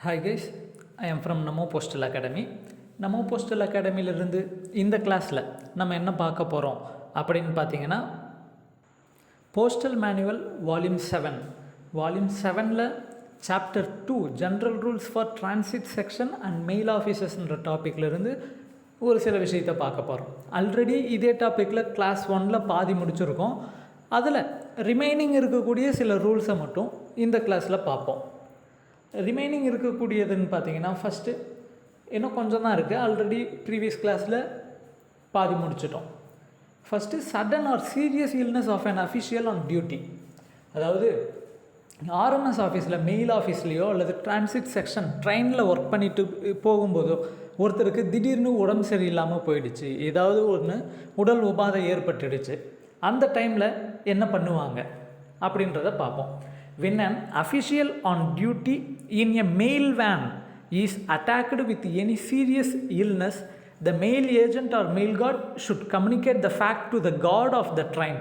Hi guys, I am from Namo Postal Academy. Namo Postal அகாடமியிலிருந்து இந்த கிளாஸில் நம்ம என்ன பார்க்க போகிறோம் அப்படின்னு பார்த்தீங்கன்னா போஸ்டல் மேனுவல் வால்யூம் 7ல் chapter 2 general rules for transit section and mail ஆஃபீஸர்ஸ்ன்ற டாப்பிக்லேருந்து ஒரு சில விஷயத்தை பார்க்க போகிறோம். ஆல்ரெடி இதே டாப்பிக்கில் கிளாஸ் 1ல் பாதி முடிச்சிருக்கோம். அதில் ரிமைனிங் இருக்கக்கூடிய சில ரூல்ஸை மட்டும் இந்த கிளாஸில் பார்ப்போம். ரிமைனிங் இருக்கக்கூடியதுன்னு பார்த்தீங்கன்னா ஃபஸ்ட்டு இன்னும் கொஞ்சம் தான் இருக்குது. ஆல்ரெடி ப்ரீவியஸ் கிளாஸில் பாதி முடிச்சிட்டோம். First sudden or serious illness of an official on duty. அதாவது ஆர்எம்எஸ் ஆஃபீஸில் மெயில் ஆஃபீஸ்லேயோ அல்லது டிரான்சிட் செக்ஷன் ட்ரெயினில் ஒர்க் பண்ணிட்டு போகும்போதோ ஒருத்தருக்கு திடீர்னு உடம்பு சரியில்லாமல் போயிடுச்சு, ஏதாவது ஒன்று உடல் உபாதை ஏற்பட்டுடுச்சு. அந்த டைமில் என்ன பண்ணுவாங்க அப்படின்றத பார்ப்போம். When an official on duty in a mail van is attacked with any serious illness, the mail agent or mail guard should communicate the fact to the guard of the train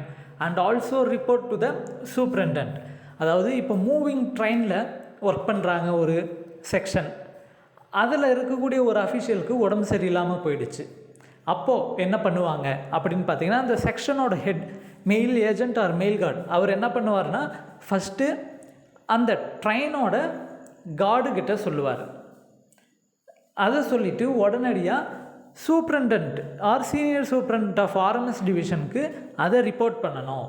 and also report to the superintendent. அதாவது இப்போ moving ட்ரெயினில் work பண்ணுறாங்க ஒரு section, அதில் இருக்கக்கூடிய ஒரு அஃபிஷியலுக்கு உடம்பு சரியில்லாமல் போயிடுச்சு. அப்போது என்ன பண்ணுவாங்க அப்படின்னு பார்த்தீங்கன்னா, அந்த செக்ஷனோட head mail agent or mail guard அவர் என்ன பண்ணுவார்னா ஃபஸ்ட்டு அந்த ட்ரெயினோட கார்டுகிட்ட சொல்லுவார். அதை சொல்லிவிட்டு உடனடியாக superintendent or senior superintendent of RMS டிவிஷனுக்கு அதை ரிப்போர்ட் பண்ணணும்.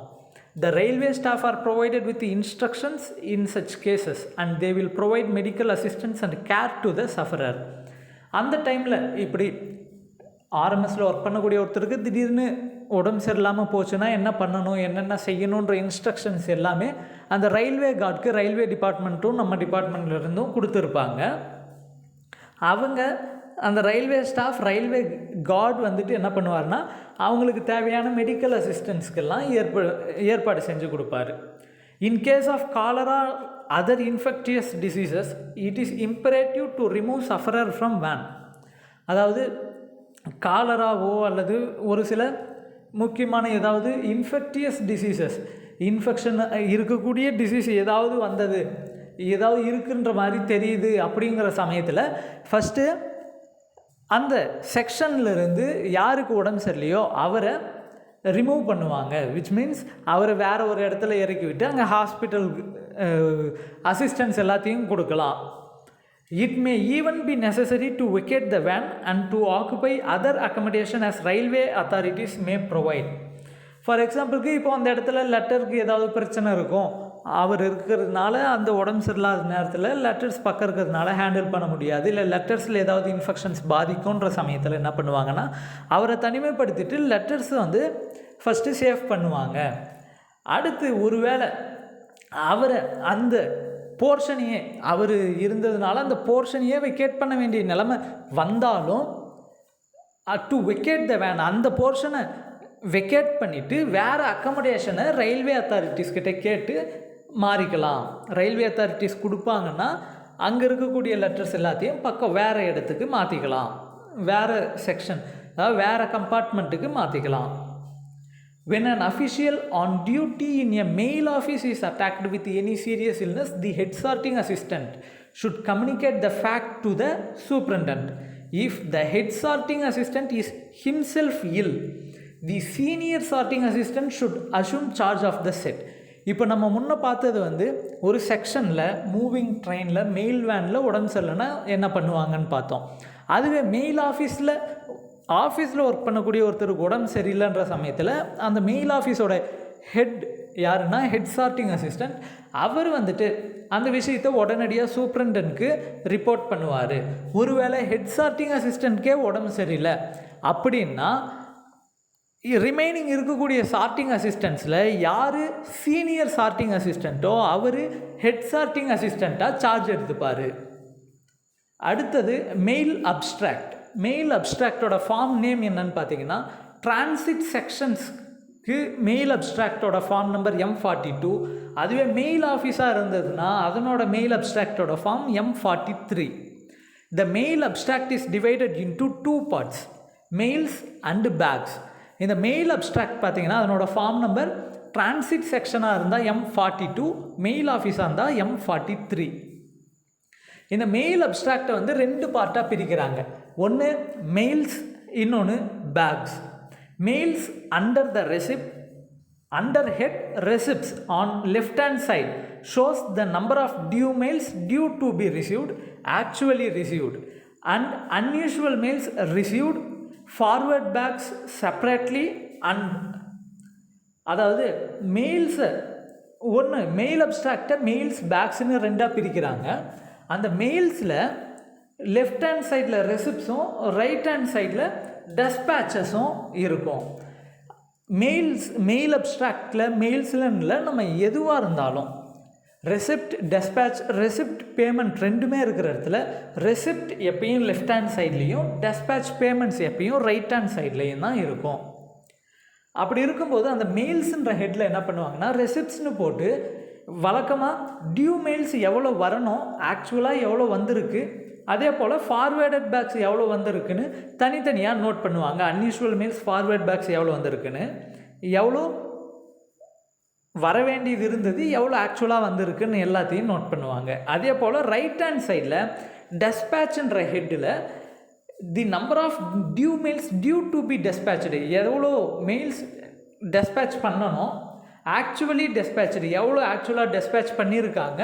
The railway staff are provided with the instructions in such cases and they will provide medical assistance and care to the sufferer. அந்த டைமில் இப்படி ஆர்எம்எஸில் ஒர்க் பண்ணக்கூடிய ஒருத்தருக்கு திடீர்னு உடம்பு சரியில்லாமல் போச்சுன்னா என்ன பண்ணணும், என்னென்ன செய்யணுன்ற இன்ஸ்ட்ரக்ஷன்ஸ் எல்லாமே அந்த ரயில்வே கார்டுக்கு ரயில்வே டிபார்ட்மெண்ட்டும் நம்ம டிபார்ட்மெண்ட்லேருந்தும் கொடுத்துருப்பாங்க. அவங்க அந்த ரயில்வே ஸ்டாஃப் ரயில்வே கார்டு வந்துட்டு என்ன பண்ணுவார்னா அவங்களுக்கு தேவையான மெடிக்கல் அசிஸ்டன்ஸ்க்கெல்லாம் ஏற்பாடு செஞ்சு கொடுப்பாரு. In case of cholera other infectious diseases it is imperative to remove sufferer from van. அதாவது காலராவோ அல்லது ஒரு சில முக்கியமான ஏதாவது இன்ஃபெக்டியஸ் டிசீசஸ், இன்ஃபெக்ஷன் இருக்கக்கூடிய டிசீஸ் ஏதாவது வந்தது, ஏதாவது இருக்குன்ற மாதிரி தெரியுது அப்படிங்கிற சமயத்தில் ஃபஸ்ட்டு அந்த செக்ஷன்லேருந்து யாருக்கு உடம்பு சரியில்லையோ அவரை ரிமூவ் பண்ணுவாங்க. விச் மீன்ஸ் அவரை வேறு ஒரு இடத்துல இறக்கி விட்டு அங்கே ஹாஸ்பிட்டல் அசிஸ்டன்ஸ் எல்லாத்தையும் கொடுக்கலாம். It may even be necessary to vacate the van and to occupy other accommodation as railway authorities may provide. For எக்ஸாம்பிளுக்கு இப்போ அந்த இடத்துல லெட்டருக்கு ஏதாவது பிரச்சனை இருக்கும், அவர் இருக்கிறதுனால அந்த உடம்பு சரியில்லாத நேரத்தில் லெட்டர்ஸ் பக்கம் இருக்கிறதுனால ஹேண்டில் பண்ண முடியாது, இல்லை லெட்டர்ஸில் ஏதாவது இன்ஃபெக்ஷன்ஸ் பாதிக்கும்ன்ற சமயத்தில் என்ன பண்ணுவாங்கன்னா அவரை தனிமைப்படுத்திட்டு லெட்டர்ஸ் ஃபஸ்ட்டு சேவ் பண்ணுவாங்க. அடுத்து ஒருவேளை அவரை அந்த போர்ஷனையே அவர் இருந்ததுனால அந்த போர்ஷனையே வெக்கேட் பண்ண வேண்டிய நிலைமை வந்தாலும் டு வெக்கேட் த வேன் அந்த போர்ஷனை வெக்கேட் பண்ணிவிட்டு வேறு அக்கமடேஷனை ரயில்வே அத்தாரிட்டிஸ்கிட்ட கேட்டு மாறிக்கலாம். ரயில்வே அத்தாரிட்டிஸ் கொடுப்பாங்கன்னா அங்கே இருக்கக்கூடிய லெட்டர்ஸ் எல்லாத்தையும் பக்கம் வேறு இடத்துக்கு மாற்றிக்கலாம், வேறு செக்ஷன் அதாவது வேறு கம்பார்ட்மெண்ட்டுக்கு மாற்றிக்கலாம். When an official on duty in a mail office is attacked with any serious illness, the head sorting assistant should communicate the fact to the superintendent. If the head sorting assistant is himself ill, the senior sorting assistant should assume charge of the set. இப்போ நம்ம முன்னே பார்த்தது ஒரு செக்ஷனில் moving ட்ரெயினில் mail வேனில் உடம்பு சரியில்லைன்னா என்ன பண்ணுவாங்கன்னு பார்த்தோம். அதுவே மெயில் ஆஃபீஸில் ஒர்க் பண்ணக்கூடிய ஒருத்தருக்கு உடம்பு சரியில்லைன்ற சமயத்தில் அந்த மெயில் ஆஃபீஸோட ஹெட் யாருன்னா ஹெட் சார்ட்டிங் அசிஸ்டண்ட் அவர் அந்த விஷயத்தை உடனடியாக சூப்ரண்டனுக்கு ரிப்போர்ட் பண்ணுவார். ஒருவேளை ஹெட் சார்ட்டிங் அசிஸ்டண்ட்கே உடம்பு சரியில்லை அப்படின்னா ரிமைனிங் இருக்கக்கூடிய சார்ட்டிங் அசிஸ்டண்ட்ஸில் யார் சீனியர் சார்ட்டிங் அசிஸ்டண்ட்டோ அவர் ஹெட் சார்ட்டிங் அசிஸ்டண்ட்டாக சார்ஜ் எடுத்துப்பார். அடுத்தது மெயில் அப்ஸ்ட்ராக்டோட ஃபார்ம் நேம் என்னன்னு பார்த்தீங்கன்னா டிரான்சிட் செக்ஷன்ஸ்க்கு மெயில் அப்ஸ்ட்ராக்டோட ஃபார்ம் நம்பர் M42. அதுவே மெயில் ஆஃபீஸாக இருந்ததுன்னா அதனோட மெயில் அப்ஸ்ட்ராக்டோட form M43. The mail abstract is divided into 2 parts, mails and bags. இந்த மெயில் அப்ஸ்ட்ராக்ட் பார்த்தீங்கன்னா அதனோட ஃபார்ம் நம்பர் டிரான்சிட் செக்ஷனாக இருந்தால் M42, மெயில் ஆஃபீஸாக இருந்தால் M43. இந்த மெயில் அப்ஸ்ட்ராக்டை வந்து 2 பார்ட்டாக பிரிக்கிறாங்க. ஒன்று மெயில்ஸ், இன்னொன்று bags. Mails under the receipt, under head receipts on left hand side shows the number of due mails due to be received, actually received, and unusual mails received, forward bags separately. And அதாவது மெயில்ஸை ஒன்று mail அப்ஸ்ட்ராக்டை mails பேக்ஸ்னு 2ஆக பிரிக்கிறாங்க. அந்த மெயில்ஸில் left hand சைடில் ரெசிப்ட்ஸும் right hand சைடில் டெஸ்பேச்சஸும் இருக்கும். Mail அப்ஸ்ட்ராக்டில் மெயில்ஸில் நம்ம எதுவாக இருந்தாலும் ரெசிப்ட், டெஸ்பேச், ரெசிப்ட், பேமெண்ட் ரெண்டுமே இருக்கிற இடத்துல ரெசிப்ட் எப்பயும் லெஃப்ட் ஹேண்ட் சைட்லேயும் டெஸ்பேச் பேமெண்ட்ஸ் எப்பயும் ரைட் ஹேண்ட் சைட்லேயும் தான் இருக்கும். அப்படி இருக்கும்போது அந்த மெயில்ஸுன்ற ஹெட்டில் என்ன பண்ணுவாங்கன்னா ரெசிப்ட்ஸ்னு போட்டு வழக்கமாக டியூ மெயில்ஸ் எவ்வளோ வரணும், ஆக்சுவலாக எவ்வளோ வந்திருக்கு, அதே போல் ஃபார்வேர்டட் பேக்ஸ் எவ்வளோ வந்திருக்குன்னு தனித்தனியாக நோட் பண்ணுவாங்க. அன்யூஷுவல் மெயில்ஸ், ஃபார்வேர்ட் பேக்ஸ் எவ்வளோ வந்திருக்குன்னு, எவ்வளோ வர வேண்டியது இருந்தது, எவ்வளோ ஆக்சுவலாக வந்திருக்குன்னு எல்லாத்தையும் நோட் பண்ணுவாங்க. அதே போல் ரைட் ஹேண்ட் சைடில் டெஸ்பேச்சுன்ற ஹெட்டில் the number of due mails due to be despatch, எவ்வளோ மெயில்ஸ் டெஸ்பேச் பண்ணணும், ஆக்சுவலி டெஸ்பேச்சு எவ்வளோ ஆக்சுவலாக டெஸ்பேச் பண்ணியிருக்காங்க,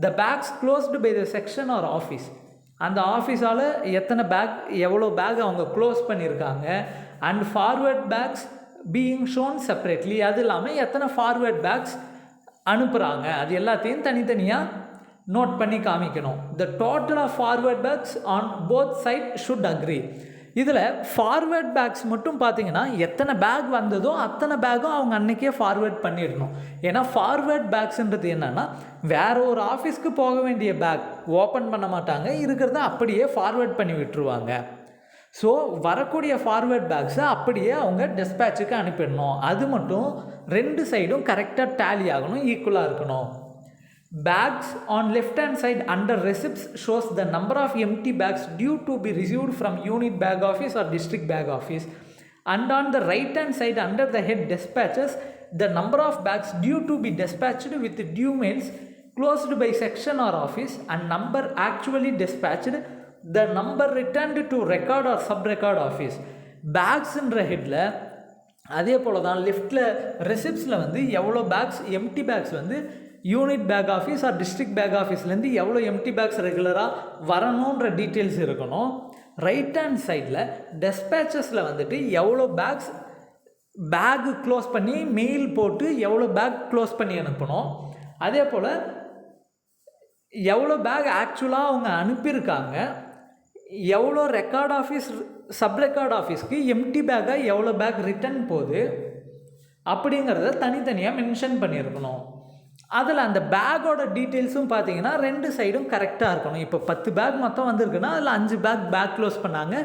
the bags closed by the section or office, அந்த ஆஃபீஸால் எத்தனை பேக் எவ்வளோ பேக் அவங்க க்ளோஸ் பண்ணியிருக்காங்க, and forward bags being shown separately, அது இல்லாமல் எத்தனை ஃபார்வேர்ட் பேக்ஸ் அனுப்புகிறாங்க அது எல்லாத்தையும் தனித்தனியாக நோட் பண்ணி காமிக்கணும். The total of forward bags on both side should agree. இதில் ஃபார்வேர்ட் பேக்ஸ் மட்டும் பார்த்தீங்கன்னா எத்தனை பேக் வந்ததோ அத்தனை பேக்கும் அவங்க அன்றைக்கே ஃபார்வேர்ட் பண்ணிடணும். ஏன்னா ஃபார்வேர்ட் பேக்ஸுன்றது என்னென்னா வேறு ஒரு ஆஃபீஸ்க்கு போக வேண்டிய பேக் ஓப்பன் பண்ண மாட்டாங்க, இருக்கிறத அப்படியே ஃபார்வேர்ட் பண்ணி விட்டுருவாங்க. ஸோ வரக்கூடிய ஃபார்வேர்ட் பேக்ஸை அப்படியே அவங்க டெஸ்பேச்சுக்கு அனுப்பிடணும். அது மட்டும் 2 சைடும் கரெக்டாக டேலி ஆகணும், ஈக்குவலாக இருக்கணும். Bags on left hand side under receipts shows the number of empty bags due to be received from unit bag office or district bag office, and on the right hand side under the head dispatches the number of bags due to be dispatched with due mails closed by section or office, and number actually dispatched, the number returned to record or sub record office. பேக்ஸ்ன்ற ஹெட்டில் அதே போல் தான் லெஃப்டில் ரெசிப்ட்ஸில் வந்து எவ்வளோ bags empty bags வந்து unit bag office or district bag ஆஃபீஸ்லேருந்து எவ்வளோ empty bags ரெகுலராக வரணுன்ற டீட்டெயில்ஸ் இருக்கணும். ரைட் ஹேண்ட் சைடில் டெஸ்பேச்சஸில் வந்துட்டு எவ்வளோ பேக் க்ளோஸ் பண்ணி மெயில் போட்டு எவ்வளோ பேக் க்ளோஸ் பண்ணி அனுப்பணும், அதே போல் எவ்வளோ பேக் ஆக்சுவலாக அவங்க அனுப்பியிருக்காங்க, எவ்வளோ ரெக்கார்ட் ஆஃபீஸ் சப் ரெக்கார்ட் ஆஃபீஸ்க்கு எம்டி பேக்காக எவ்வளோ பேக் ரிட்டர்ன் போகுது அப்படிங்கிறத தனித்தனியாக மென்ஷன் பண்ணியிருக்கணும். அதில் அந்த பேக்கோட டீட்டெயில்ஸும் பார்த்தீங்கன்னா 2 சைடும் கரெக்டாக இருக்கணும். இப்போ 10 பேக் மொத்தம் வந்திருக்குன்னா அதில் 5 பேக் க்ளோஸ் பண்ணாங்க,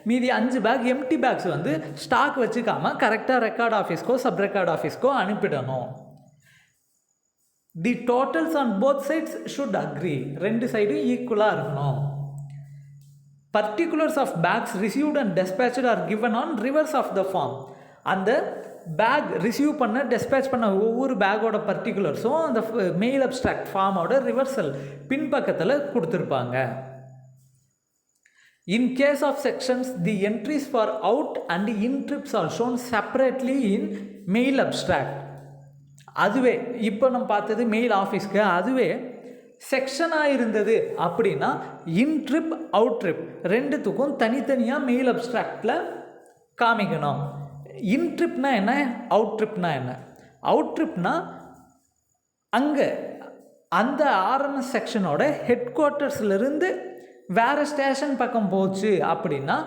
மீதி 5 பேக் எம்டி பேக்ஸ் வந்து ஸ்டாக் வச்சுக்காமல் கரெக்டாக ரெக்கார்ட் ஆஃபீஸ்க்கோ சப் ரெக்கார்ட் ஆஃபீஸ்க்கோ அனுப்பிடணும். The totals on both sides should agree, 2 சைடும் ஈக்குவலாக இருக்கணும். Particulars of bags received and dispatched are given on reverse of the form. அந்த பேக் ரிசீவ் பண்ண டெஸ்பேச் பண்ண ஒவ்வொரு பேக்கோட பர்டிகுலர்ஸும் அந்த மெயில் அப்ஸ்ட்ராக்ட் ஃபார்மோட ரிவர்சல் பின்பக்கத்தில் கொடுத்துருப்பாங்க. In case of sections the entries for out and in trips are shown separately in mail abstract. அதுவே இப்போ நம்ம பார்த்தது மெயில் ஆஃபீஸ்க்கு, அதுவே செக்ஷனாக இருந்தது அப்படின்னா இன் ட்ரிப் அவுட் ட்ரிப் 2த்துக்கும் தனித்தனியாக மெயில் அப்ஸ்ட்ராக்டில் காமிக்கணும். இன் ட்ரிப்னா என்ன, அவுட் ட்ரிப்னா என்ன? அவுட் ட்ரிப்னா அங்கே அந்த ஆர்எம்எஸ் செக்ஷனோட ஹெட் குவார்ட்டர்ஸ்லேருந்து வேறு ஸ்டேஷன் பக்கம் போச்சு அப்படின்னா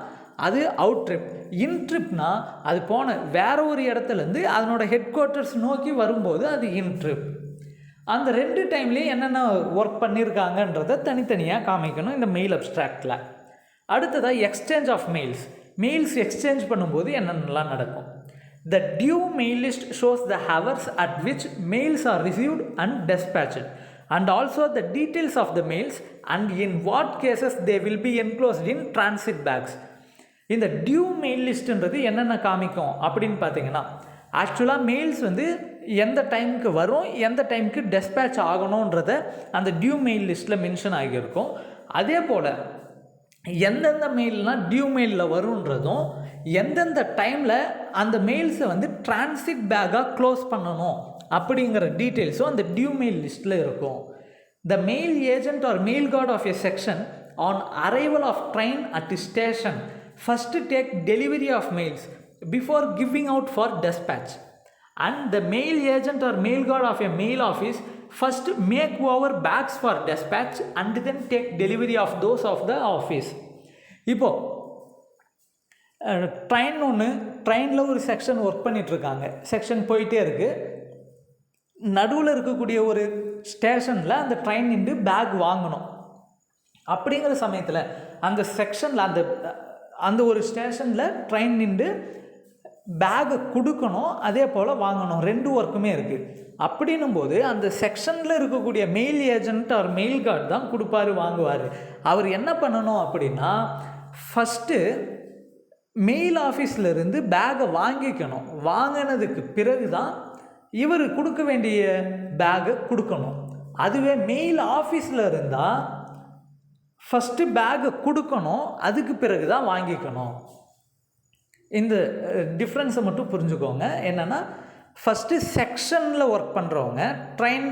அது அவுட் ட்ரிப். இன் ட்ரிப்னா அது போன வேற ஒரு இடத்துலேருந்து அதனோட ஹெட் குவார்ட்டர்ஸ் நோக்கி வரும்போது அது இன் ட்ரிப். அந்த 2 டைம்லேயும் என்னென்ன ஒர்க் பண்ணியிருக்காங்கன்றதை தனித்தனியாக காமிக்கணும் இந்த மெயில் அப்ஸ்ட்ராக்டில். அடுத்ததாக எக்ஸ்சேஞ்ச் ஆஃப் மெயில்ஸ் எக்ஸ்சேஞ்ச் பண்ணும்போது என்னென்னலாம் நடக்கும். The due mail list shows the hours at which mails are received and despatched, and also the details of the mails and in what cases they will be enclosed in transit bags. இந்த due mail லிஸ்ட்டுன்றது என்னென்ன காமிக்கும் அப்படின்னு பார்த்தீங்கன்னா, ஆக்சுவலாக mails வந்து எந்த டைமுக்கு வரும், எந்த டைமுக்கு டெஸ்பேட்ச் ஆகணுன்றத அந்த டியூ மெயில் லிஸ்ட்டில் மென்ஷன் ஆகியிருக்கும். அதே போல் எந்தெந்த மெயில்னால் டியூ மெயிலில் வருன்றதும், எந்தெந்த டைமில் அந்த மெயில்ஸை வந்து டிரான்சிட் பேக்காக க்ளோஸ் பண்ணணும் அப்படிங்கிற டீட்டெயில்ஸும் அந்த டியூ மெயில் லிஸ்ட்டில் இருக்கும். The mail agent or mail guard of a section on arrival of train at the station first take delivery of mails before giving out for dispatch, and the mail agent or mail guard of a mail office first make over bags for dispatch and then take delivery of those of the office. இப்போ ட்ரெயினில் ஒரு section work பண்ணிகிட்ருக்காங்க, section போயிட்டே இருக்குது. நடுவில் இருக்கக்கூடிய ஒரு ஸ்டேஷனில் அந்த ட்ரெயின் நின்று பேக் வாங்கணும். அப்படிங்கிற சமயத்தில் அந்த செக்ஷனில் அந்த ஒரு ஸ்டேஷனில் ட்ரெயின் நின்று பேக்கை கொடுக்கணும், அதே போல் வாங்கணும், 2 ஒர்க்குமே இருக்குது. அப்படின்னும் போது அந்த செக்ஷனில் இருக்கக்கூடிய மெயில் ஏஜென்ட் அவர் மெயில் கார்டு தான் கொடுப்பாரு, வாங்குவார். அவர் என்ன பண்ணணும் அப்படின்னா, ஃபஸ்ட்டு மெயில் ஆஃபீஸ்லேருந்து பேக்கை வாங்கிக்கணும். வாங்கினதுக்கு பிறகு தான் இவர் கொடுக்க வேண்டிய பேக்கை கொடுக்கணும். அதுவே மெயில் ஆஃபீஸில் இருந்தால் ஃபஸ்ட்டு பேக்கை கொடுக்கணும், அதுக்கு பிறகு தான் வாங்கிக்கணும். இந்த டிஃப்ரென்ஸை மட்டும் புரிஞ்சுக்கோங்க. என்னென்னா, ஃபஸ்ட்டு செக்ஷனில் ஒர்க் பண்ணுறவங்க ட்ரெயின்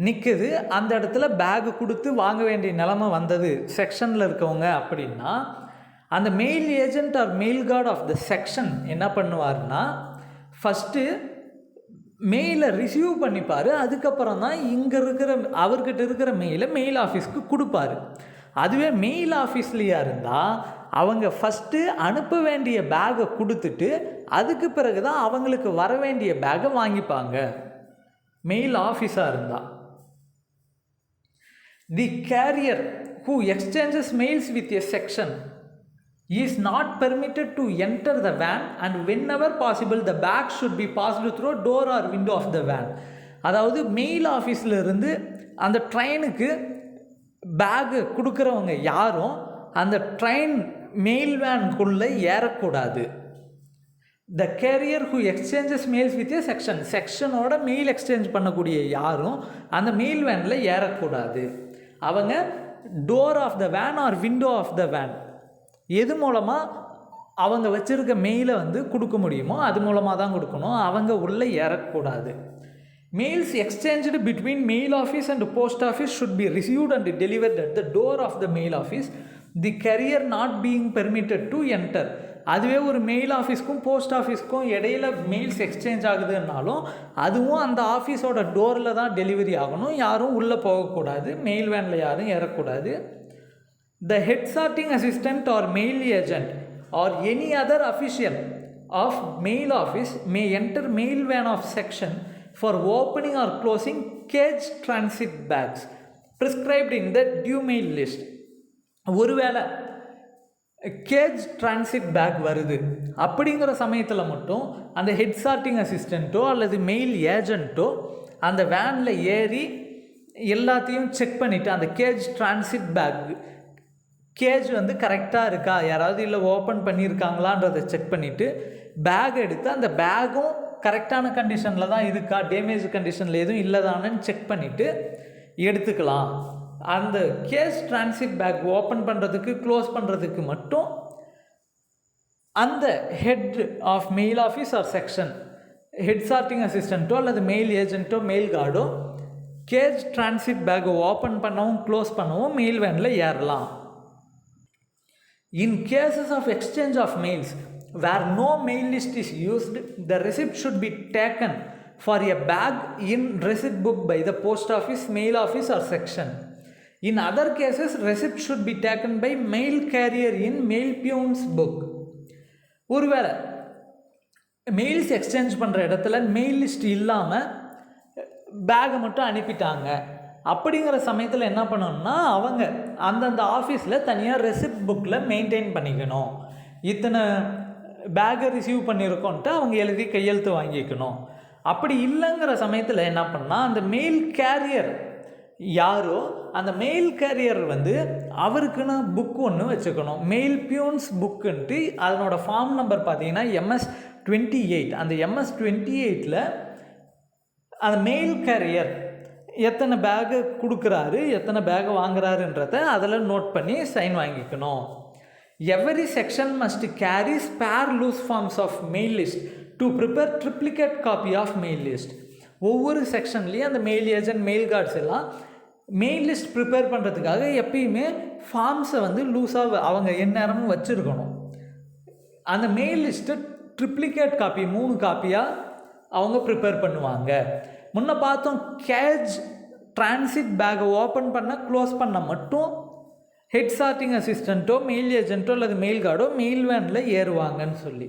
நிற்குது, அந்த இடத்துல பேக்கு கொடுத்து வாங்க வேண்டிய நிலமை வந்தது செக்ஷனில் இருக்கவங்க அப்படின்னா, அந்த mail agent or mail guard of the section என்ன பண்ணுவார்னா, ஃபஸ்ட்டு மெயிலை ரிசீவ் பண்ணிப்பார். அதுக்கப்புறம் தான் அவர்கிட்ட இருக்கிற மெயிலை மெயில் ஆஃபீஸ்க்கு கொடுப்பாரு. அதுவே மெயில் ஆஃபீஸ்லையா இருந்தால் அவங்க ஃபஸ்ட்டு அனுப்ப வேண்டிய பேக்கை கொடுத்துட்டு அதுக்கு பிறகு தான் அவங்களுக்கு வர வேண்டிய பேக்கை வாங்கிப்பாங்க, மெயில் ஆஃபீஸாக இருந்தால். தி carrier who exchanges mails with a section is not permitted to enter the van, and whenever possible the bag should be passed through door or window of the van. அதாவது மெயில் ஆஃபீஸில் இருந்து அந்த ட்ரெயினுக்கு bag கொடுக்குறவங்க யாரும் அந்த train mail வேனுக்குள்ளே ஏறக்கூடாது. The carrier who exchanges mails with a section, செக்ஷனோட மெயில் எக்ஸ்சேஞ்ச் பண்ணக்கூடிய யாரும் அந்த மெயில் வேனில் ஏறக்கூடாது. அவங்க door of the van or window of the van, எது மூலமாக அவங்க வச்சுருக்க மெயிலை வந்து கொடுக்க முடியுமோ அது மூலமாக தான் கொடுக்கணும், அவங்க உள்ளே ஏறக்கூடாது. Mails exchange between mail office and post office should be received and delivered at the door of the mail office, the carrier not being permitted to enter. அதுவே ஒரு மெயில் ஆஃபீஸ்க்கும் போஸ்ட் ஆஃபீஸ்க்கும் இடையில மெயில்ஸ் எக்ஸ்சேஞ்ச் ஆகுதுன்னாலும் அதுவும் அந்த ஆஃபீஸோட டோரில் தான் delivery ஆகணும், யாரும் உள்ளே போகக்கூடாது, மெயில் வேனில் யாரும் ஏறக்கூடாது. The head sorting assistant or mail agent or any other official of mail office may enter mail van of section for opening or closing cage transit bags prescribed in the due mail list. ஒருவேளை gauge transit back வருது அப்படிங்கிற சமயத்தில் மட்டும் அந்த head sorting அசிஸ்டண்ட்டோ அல்லது mail ஏஜென்ட்டோ அந்த வேனில் ஏறி எல்லாத்தையும் செக் பண்ணிவிட்டு அந்த கேஜ் டிரான்சிட் பேக் கேஜ் வந்து கரெக்டாக இருக்கா, யாராவது இல்லை ஓப்பன் பண்ணியிருக்காங்களான்றதை செக் பண்ணிவிட்டு பேக் எடுத்து அந்த பேக்கும் கரெக்டான கண்டிஷனில் தான் இருக்கா, டேமேஜ் கண்டிஷனில் எதுவும் இல்லைதானு செக் பண்ணிவிட்டு எடுத்துக்கலாம். அந்த கேஸ் டிரான்சிட் பேக் ஓப்பன் பண்ணுறதுக்கு க்ளோஸ் பண்ணுறதுக்கு மட்டும் அந்த head of mail office or section head sorting அசிஸ்டண்ட்டோ அல்லது மெயில் ஏஜென்ட்டோ மெயில் கார்டோ கேஸ் டிரான்சிட் பேக்கை ஓப்பன் பண்ணவும் க்ளோஸ் பண்ணவும் மெயில் வேனில் ஏறலாம். In cases of exchange of mails where no mail list is used, the receipt should be taken for a bag in receipt book by the post office, mail office or section. In other cases, receipt should be taken by mail carrier in mail peon's book. ஒருவேளை mails exchange பண்ணுற இடத்துல mail list இல்லாமல் பேகை மட்டும் அனுப்பிட்டாங்க அப்படிங்கிற சமயத்தில் என்ன பண்ணணும்னா அவங்க அந்தந்த ஆஃபீஸில் தனியாக ரெசிப்ட் புக்கில் மெயின்டைன் பண்ணிக்கணும். இத்தனை பேக்கை ரிசீவ் பண்ணியிருக்கோன்ட்டு அவங்க எழுதி கையெழுத்து வாங்கிக்கணும். அப்படி இல்லைங்கிற சமயத்தில் என்ன பண்ணால் அந்த மெயில் கேரியர் யாரோ அந்த மெயில் கேரியர் வந்து அவருக்குன்னு புக் ஒன்று வச்சுக்கணும், மெயில் பியூன்ஸ் புக்குன்ட்டு. அதனோட ஃபார்ம் நம்பர் பார்த்தீங்கன்னா MS 28. அந்த MS 28 அந்த மெயில் கேரியர் எத்தனை பேகு கொடுக்குறாரு, எத்தனை பேகு வாங்குறாருன்றத அதில் நோட் பண்ணி சைன் வாங்கிக்கணும். Every section must carry spare loose forms of mail list to prepare triplicate copy of mail list. ஒவ்வொரு செக்ஷன்லேயும் அந்த மெயில் ஏஜென்ட், மெயில் கார்ட்ஸ் எல்லாம் மெயில் லிஸ்ட் ப்ரிப்பேர் பண்ணுறதுக்காக எப்பயுமே ஃபார்ம்ஸை வந்து லூஸாக அவங்க எந்நேரமும் வச்சுருக்கணும். அந்த மெயில் லிஸ்ட்டை ட்ரிப்ளிகேட் காப்பி 3 காப்பியாக அவங்க ப்ரிப்பேர் பண்ணுவாங்க. முன்ன பார்த்தோம், கேஜ் டிரான்சிட் பேக்கை ஓப்பன் பண்ண க்ளோஸ் பண்ண மட்டும் ஹெட் சார்ட்டிங் அசிஸ்டண்ட்டோ மெயில் ஏஜென்ட்டோ அல்லது மெயில் கார்டோ மெயில் வேனில் ஏறுவாங்கன்னு சொல்லி.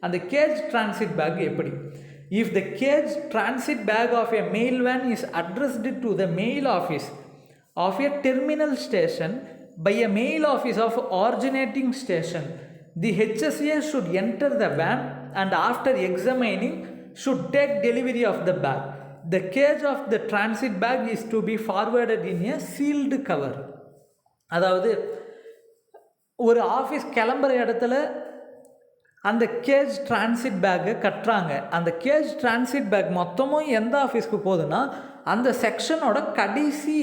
அந்த கேஜ் டிரான்சிட் பேக் எப்படி? If the cage transit bag of a mail van is addressed to the mail office of a terminal station by a mail office of originating station, the HSA should enter the van and after examining should take delivery of the bag. The cage of the transit bag is to be forwarded in a sealed cover. அதாவது ஒரு office கிளம்புற இடத்துல அந்த cage transit பேக்கை கட்டுறாங்க. அந்த cage transit back மொத்தமும் எந்த ஆஃபீஸ்க்கு போகுதுன்னா அந்த செக்ஷனோட கடைசி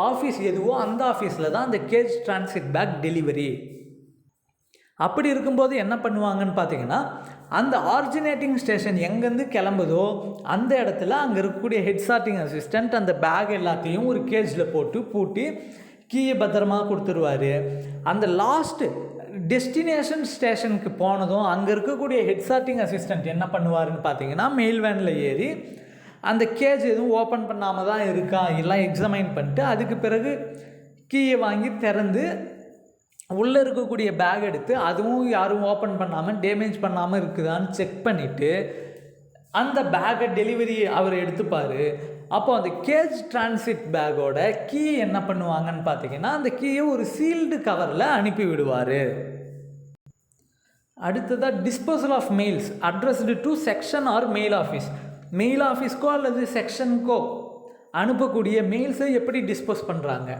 ஆஃபீஸ் எதுவோ அந்த ஆஃபீஸில் தான் அந்த கேஜ் டிரான்சிட் பேக் டெலிவரி. அப்படி இருக்கும்போது என்ன பண்ணுவாங்கன்னு பார்த்தீங்கன்னா, அந்த ஆரிஜினேட்டிங் ஸ்டேஷன் எங்கேருந்து கிளம்புதோ அந்த இடத்துல அங்கே இருக்கக்கூடிய ஹெட் சார்ட்டிங் அசிஸ்டண்ட் அந்த பேக் எல்லாத்தையும் ஒரு கேஜில் போட்டு பூட்டி கீயை பத்திரமா கொடுத்துருவார். அந்த லாஸ்ட்டு டெஸ்டினேஷன் ஸ்டேஷனுக்கு போனதும் அங்கே இருக்கக்கூடிய ஹெட் சார்ட்டிங் அசிஸ்டண்ட் என்ன பண்ணுவாருன்னு பார்த்தீங்கன்னா, மெயில் வேனில் ஏறி அந்த கேஜ் எதுவும் ஓப்பன் பண்ணாமல் தான் இருக்கா எல்லாம் எக்ஸாமைன் பண்ணிட்டு அதுக்கு பிறகு கீயை வாங்கி திறந்து உள்ளே இருக்கக்கூடிய பேக் எடுத்து அதுவும் யாரும் ஓப்பன் பண்ணாமல் டேமேஜ் பண்ணாமல் இருக்குதான்னு செக் பண்ணிவிட்டு அந்த பேக்கை டெலிவரி அவர் எடுத்துப்பார். அப்போ அந்த கேஜ் டிரான்சிட் பேக்கோட கீ என்ன பண்ணுவாங்கன்னு பார்த்தீங்கன்னா, அந்த கீயை ஒரு சீல்டு கவரில் அனுப்பி விடுவார். அடுத்ததாக disposal of mails addressed to section or mail office. Mail ஆஃபீஸ்க்கோ அல்லது செக்ஷனுக்கோ அனுப்பக்கூடிய மெயில்ஸை எப்படி டிஸ்போஸ் பண்ணுறாங்க?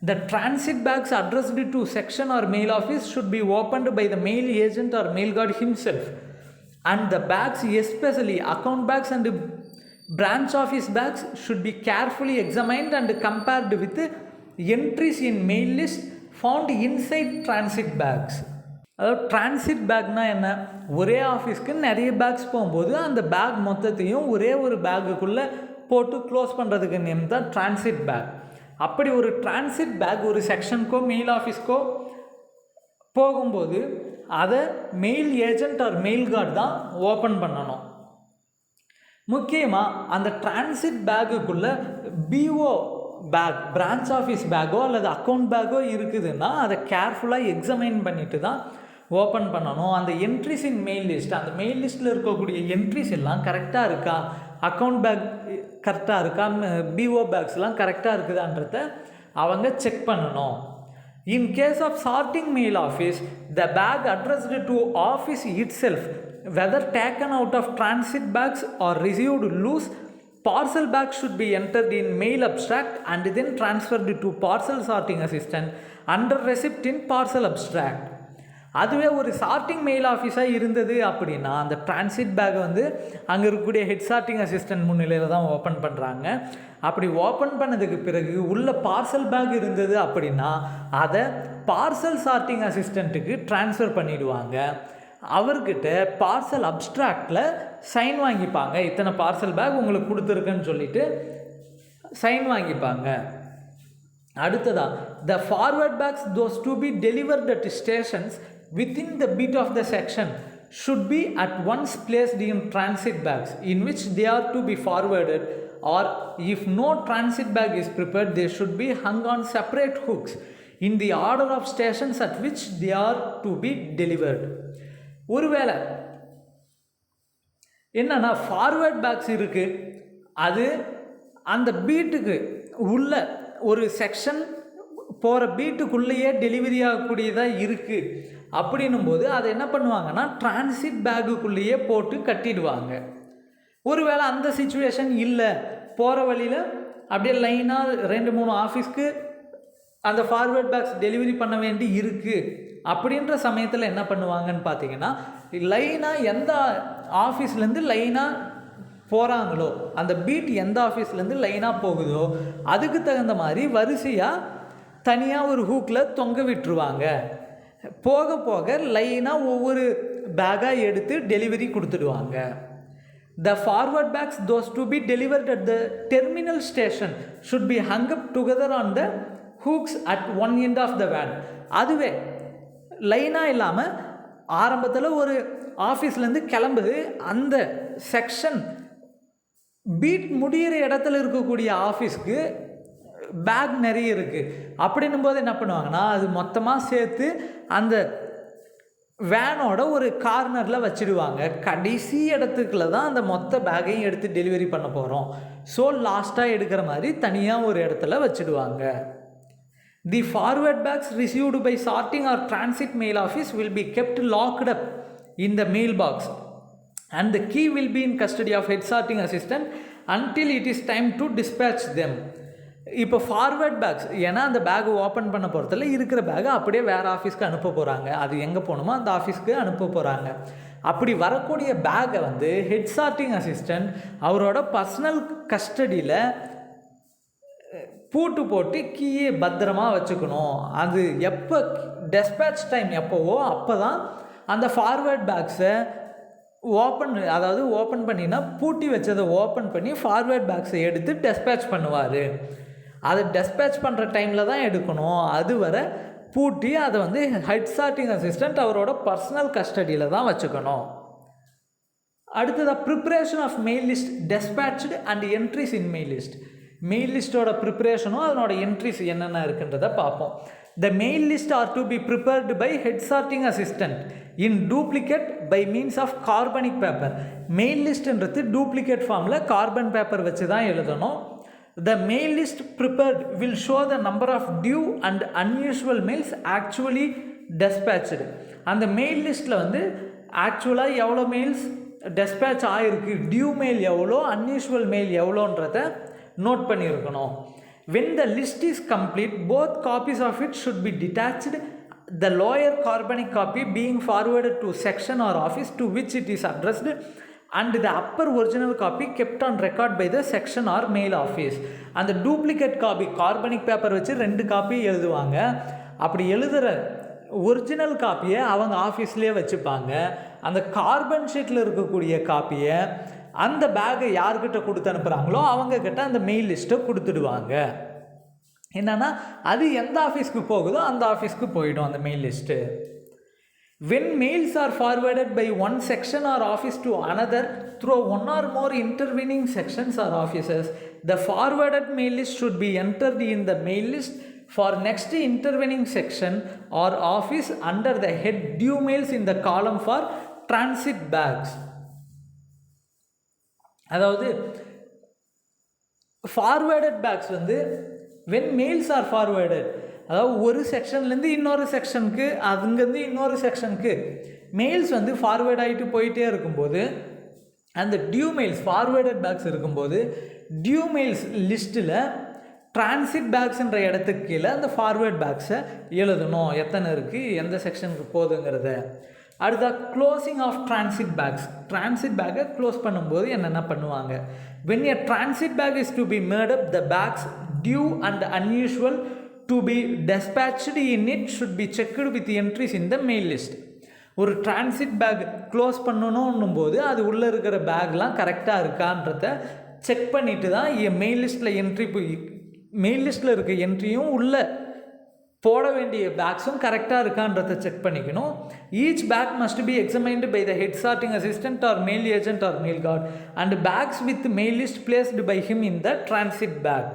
The transit bags addressed to section or mail office should be opened by the mail agent or mail guard himself, and the bags, especially account bags and branch office bags, should be carefully examined and compared with entries in mail list found inside transit bags. அதாவது transit பேக்னால் என்ன? ஒரே ஆஃபீஸ்க்கு நிறைய packs போகும்போது அந்த back மொத்தத்தையும் ஒரே ஒரு பேக்குக்குள்ளே போட்டு க்ளோஸ் பண்ணுறதுக்கு நேம் தான் டிரான்சிட் பேக். அப்படி ஒரு டிரான்சிட் பேக் ஒரு செக்ஷனுக்கோ மெயில் ஆஃபீஸ்க்கோ போகும்போது அதை mail agent or mail guard தான் ஓப்பன் பண்ணணும். முக்கியமாக அந்த டிரான்சிட் பேக்குக்குள்ளே பிஓ பேக், பிரான்ச் ஆஃபீஸ் பேக்கோ அல்லது அக்கௌண்ட் பேக்கோ இருக்குதுன்னா அதை கேர்ஃபுல்லாக எக்ஸாமைன் பண்ணிட்டு தான் ஓப்பன் பண்ணணும். அந்த என்ட்ரிஸ் இன் மெயில் லிஸ்ட், அந்த மெயில் லிஸ்ட்டில் இருக்கக்கூடிய என்ட்ரிஸ் எல்லாம் கரெக்டாக இருக்கா, அக்கௌண்ட் பேக் கரெக்டாக இருக்கா, பிஓ பேக்ஸ்லாம் கரெக்டாக இருக்குதான்றத அவங்க செக் பண்ணணும். In case of sorting mail office, the bag addressed to office itself whether taken out of transit bags are received loose, parcel bag should be entered in mail abstract and then transferred to parcel sorting assistant under receipt in parcel abstract. அதுவே ஒரு sorting mail ஆஃபீஸாக இருந்தது அப்படின்னா அந்த transit பேக்கை வந்து அங்கே இருக்கக்கூடிய head sorting assistant முன்னிலையில் தான் ஓப்பன் பண்ணுறாங்க. அப்படி ஓப்பன் பண்ணதுக்கு பிறகு உள்ள பார்சல் பேக் இருந்தது அப்படின்னா அதை பார்சல் சார்ட்டிங் அசிஸ்டண்ட்டுக்கு ட்ரான்ஸ்ஃபர் பண்ணிவிடுவாங்க. அவர்கிட்ட பார்சல் அப்ஸ்ட்ராக்டில் சைன் வாங்கிப்பாங்க. இத்தனை பார்சல் பேக் உங்களுக்கு கொடுத்துருக்குன்னு சொல்லிட்டு சைன் வாங்கிப்பாங்க. அடுத்ததா, the forward bags those to be delivered at stations within the beat of the section should be at once placed in transit bags in which they are to be forwarded, or if no transit bag is prepared they should be hung on separate hooks in the order of stations at which they are to be delivered. ஒருவேளை என்னன்னா forward packs இருக்குது, அது அந்த பீட்டுக்கு உள்ள ஒரு section போகிற பீட்டுக்குள்ளேயே delivery ஆகக்கூடியதாக இருக்குது அப்படின்னும் போது அதை என்ன பண்ணுவாங்கன்னா டிரான்சிட் பேக்குக்குள்ளேயே போட்டு கட்டிடுவாங்க. ஒருவேளை அந்த சிச்சுவேஷன் இல்லை, போகிற வழியில் அப்படியே லைனாக 2-3 ஆஃபீஸ்க்கு அந்த ஃபார்வர்ட் பேக்ஸ் டெலிவரி பண்ண வேண்டி இருக்குது அப்படின்ற சமயத்தில் என்ன பண்ணுவாங்கன்னு பார்த்தீங்கன்னா, லைனாக எந்த ஆஃபீஸ்லேருந்து லைனாக போகிறாங்களோ, அந்த பீட் எந்த ஆஃபீஸ்லேருந்து லைனாக போகுதோ அதுக்கு தகுந்த மாதிரி வரிசையாக தனியாக ஒரு ஹூக்கில் தொங்க விட்டுருவாங்க. போக போக லைனாக ஒவ்வொரு பேக்காக எடுத்து டெலிவரி கொடுத்துடுவாங்க. The forward bags, those to be delivered at the terminal station, should be hung up together on the hooks at one end of the van. அதுவே லைனாக இல்லாமல் ஆரம்பத்தில் ஒரு ஆஃபீஸ்லேருந்து கிளம்புது, அந்த செக்ஷன் பீட் முடிகிற இடத்துல இருக்கக்கூடிய ஆஃபீஸ்க்கு பேக் நிறைய இருக்குது. அப்படின்னும் போது என்ன பண்ணுவாங்கன்னா, அது மொத்தமாக சேர்த்து அந்த வேனோட ஒரு கார்னரில் வச்சுடுவாங்க. கடைசி இடத்துக்குள்ள தான் அந்த மொத்த பேக்கையும் எடுத்து டெலிவரி பண்ண போகிறோம். ஸோ லாஸ்ட்டாக எடுக்கிற மாதிரி தனியாக ஒரு இடத்துல வச்சுடுவாங்க. The forward bags received by sorting or transit mail office will be kept locked up in the mail box and the key will be in custody of head sorting assistant until it is time to dispatch them. இப்போ forward packs, ஏன்னா அந்த back open பண்ண போகிறதுல இருக்கிற பேக்கை அப்படியே வேறு ஆஃபீஸ்க்கு அனுப்ப போகிறாங்க. அது எங்கே போகணுமோ அந்த ஆஃபீஸ்க்கு அனுப்ப போகிறாங்க. அப்படி வரக்கூடிய பேக்கை வந்து ஹெட் சார்ட்டிங் அசிஸ்டண்ட் அவரோட பர்சனல் கஸ்டடியில் பூட்டு போட்டு கீயை பத்திரமாக வச்சுக்கணும். அது எப்போ டெஸ்பேட்ச் டைம் எப்போவோ அப்போ தான் அந்த ஃபார்வர்ட் பேக்ஸை ஓப்பன் பண்ணினா பூட்டி வச்சதை ஓப்பன் பண்ணி ஃபார்வர்ட் பேக்ஸை எடுத்து டெஸ்பேட்ச் பண்ணுவார். அதை டெஸ்பேட்ச் பண்ணுற டைமில் தான் எடுக்கணும். அது வரை பூட்டி அதை வந்து ஹெட் சார்ட்டிங் அசிஸ்டண்ட் அவரோட பர்சனல் கஸ்டடியில் தான் வச்சுக்கணும். அடுத்ததாக preparation of mail list despatched and entries in mail list. Mail லிஸ்ட்டோட ப்ரிப்ரேஷனும் அதனோட என்ட்ரிஸ் என்னென்ன இருக்குன்றதை பார்ப்போம். The mail list are to be prepared by head sorting assistant in duplicate by means of carbonic paper. Mail listன்றது duplicate formல carbon paper வச்சு தான் எழுதணும். The mail list prepared will show the number of due and unusual mails actually dispatched. அந்த mail லிஸ்ட்டில் வந்து ஆக்சுவலாக எவ்வளோ mails dispatch ஆகிருக்கு, due mail எவ்வளோ, அன்யூஷுவல் மெயில் எவ்வளோன்றதை நோட் பண்ணியிருக்கணும். When the list is complete, both copies of it should be detached, the lower carbonic copy being forwarded to section or office to which it is addressed, and the upper original copy kept on record by the section or mail office. அந்த duplicate copy carbonic paper வச்சு 2 copy எழுதுவாங்க. அப்படி எழுதுகிற original காப்பியை அவங்க ஆஃபீஸ்லேயே வச்சுப்பாங்க. அந்த carbon ஷீட்டில் இருக்கக்கூடிய காப்பியை அந்த பேக்கை யார்கிட்ட கொடுத்து அனுப்புகிறாங்களோ அவங்கக்கிட்ட அந்த மெயில் லிஸ்ட்டை கொடுத்துடுவாங்க. என்னென்னா அது எந்த ஆஃபீஸ்க்கு போகுதோ அந்த ஆஃபீஸ்க்கு போயிடும் அந்த mail list. When mails are forwarded by one section or office to another through one or more intervening sections or offices, the forwarded mail list should be entered in the mail list for next intervening section or office under the head due mails in the column for transit bags. அதாவது forwarded packs வந்து when mails R forwarded, அதாவது ஒரு செக்ஷன்லேருந்து இன்னொரு செக்ஷனுக்கு, அதுங்கேருந்து இன்னொரு செக்ஷனுக்கு mails வந்து forward ஆகிட்டு போயிட்டே இருக்கும்போது அந்த டியூ மெயில்ஸ் ஃபார்வேர்டட் பேக்ஸ் இருக்கும்போது டியூ மெயில்ஸ் லிஸ்ட்டில் டிரான்சிட் பேக்ஸ்ன்ற இடத்துக்கு கீழே அந்த ஃபார்வேர்ட் பேக்ஸை எழுதணும், எத்தனை இருக்குது, எந்த செக்ஷனுக்கு போகுதுங்கிறத. அடுத்த closing of transit bags. Transit பேக்கை க்ளோஸ் பண்ணும்போது என்னென்ன பண்ணுவாங்க? When a transit bag is to be made up, the bags due and unusual to be despatched in it should be checked with entries in the mail list. ஒரு transit bag close பண்ணணுன்னும் போது அது உள்ளே இருக்கிற பேக்லாம் கரெக்டாக இருக்கான்றத check பண்ணிவிட்டு தான் மெயில் லிஸ்ட்டில் என்ட்ரி மெயில் லிஸ்ட்டில் இருக்க என்ட்ரியும் உள்ளே போட வேண்டிய பேக்ஸும் கரெக்டாக இருக்கான்றதை செக் பண்ணிக்கணும். Each bag must be examined by the head sorting assistant or mail agent or mail guard and bags with mail list placed by him in the transit bag.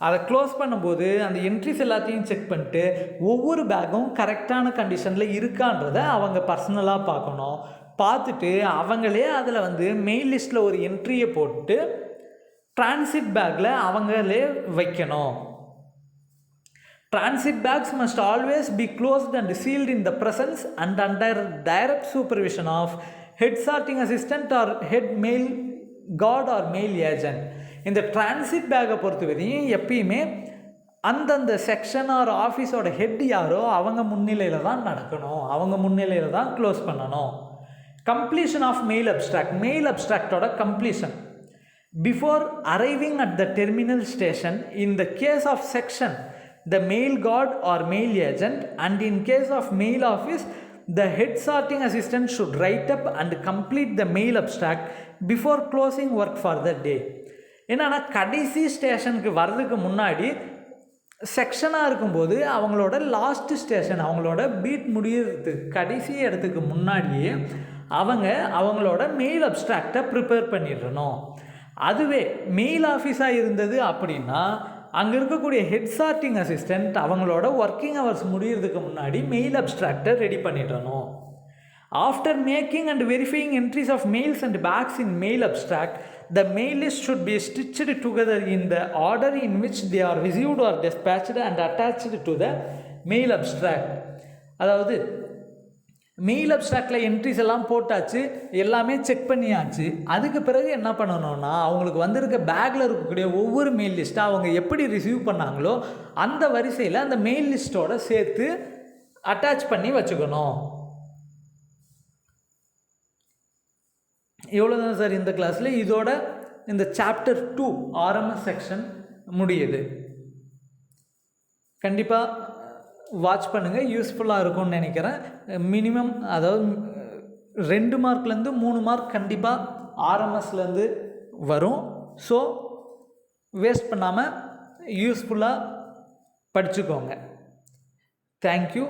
அதை க்ளோஸ் பண்ணும்போது அந்த என்ட்ரிஸ் எல்லாத்தையும் check பண்ணிட்டு ஒவ்வொரு பேக்கும் கரெக்டான கண்டிஷனில் இருக்கான்றதை அவங்க பர்சனலாக பார்க்கணும். பார்த்துட்டு அவங்களே அதில் வந்து மெயில் லிஸ்ட்டில் ஒரு என்ட்ரியை போட்டு டிரான்சிட் பேக்கில் அவங்களே வைக்கணும். Transit bags must always be closed and sealed in the presence and under direct supervision of head sorting assistant or head mail guard or mail agent. இந்த டிரான்சிட் பேக்கை பொறுத்த வரையும் எப்பயுமே அந்தந்த செக்ஷன் ஆர் ஆஃபீஸோட ஹெட் யாரோ அவங்க முன்னிலையில் தான் நடக்கணும், அவங்க முன்னிலையில் தான் க்ளோஸ் பண்ணணும். Completion of mail abstract. Mail அப்ஸ்ட்ராக்டோட completion Before arriving at the terminal station, in the case of section, the mail guard or mail agent, and in case of mail office, the head sorting assistant should write up and complete the mail abstract before closing work for the day. என்னன்னா கடைசி ஸ்டேஷனுக்கு வர்றதுக்கு முன்னாடி செக்ஷனாக இருக்கும்போது அவங்களோட last station, அவங்களோட beat முடியறதுக்கு கடைசி இடத்துக்கு முன்னாடியே அவங்களோட மெயில் அப்ஸ்ட்ராக்டை ப்ரிப்பேர் பண்ணிடணும். அதுவே மெயில் ஆஃபீஸாக இருந்தது அப்படின்னா அங்கே இருக்கக்கூடிய ஹெட் சார்ட்டிங் அசிஸ்டண்ட் அவங்களோட ஒர்க்கிங் ஹவர்ஸ் முடியறதுக்கு முன்னாடி மெயில் அப்ஸ்ட்ராக்டை ரெடி பண்ணிடணும். After making and verifying entries of mails and bags in mail abstract, the mail list should be stitched together in the order in which they are received or dispatched and attached to the mail abstract. அதாவது mail அப்ஸ்ட்ராக்டில் entries எல்லாம் போட்டாச்சு, எல்லாமே check பண்ணியாச்சு. அதுக்கு பிறகு என்ன பண்ணணும்னா அவங்களுக்கு வந்திருக்க பேக்கில் இருக்கக்கூடிய ஒவ்வொரு மெயில் லிஸ்ட்டை அவங்க எப்படி ரிசீவ் பண்ணாங்களோ அந்த வரிசையில் அந்த மெயில் லிஸ்ட்டோடு சேர்த்து அட்டாச் பண்ணி வச்சுக்கணும். எவ்வளோ தான் சார் இந்த கிளாஸில். இதோட இந்த சாப்டர் 2 ஆர்எம்எஸ் செக்ஷன் முடியுது. கண்டிப்பாக வாட்ச் பண்ணுங்கள், யூஸ்ஃபுல்லாக இருக்கும்னு நினைக்கிறேன். மினிமம் அதாவது 2 மார்க்லேருந்து 3 மார்க் கண்டிப்பாக ஆர்எம்எஸ்லேருந்து வரும். ஸோ வேஸ்ட் பண்ணாமல் யூஸ்ஃபுல்லாக படிச்சுக்கோங்க. தேங்க்யூ.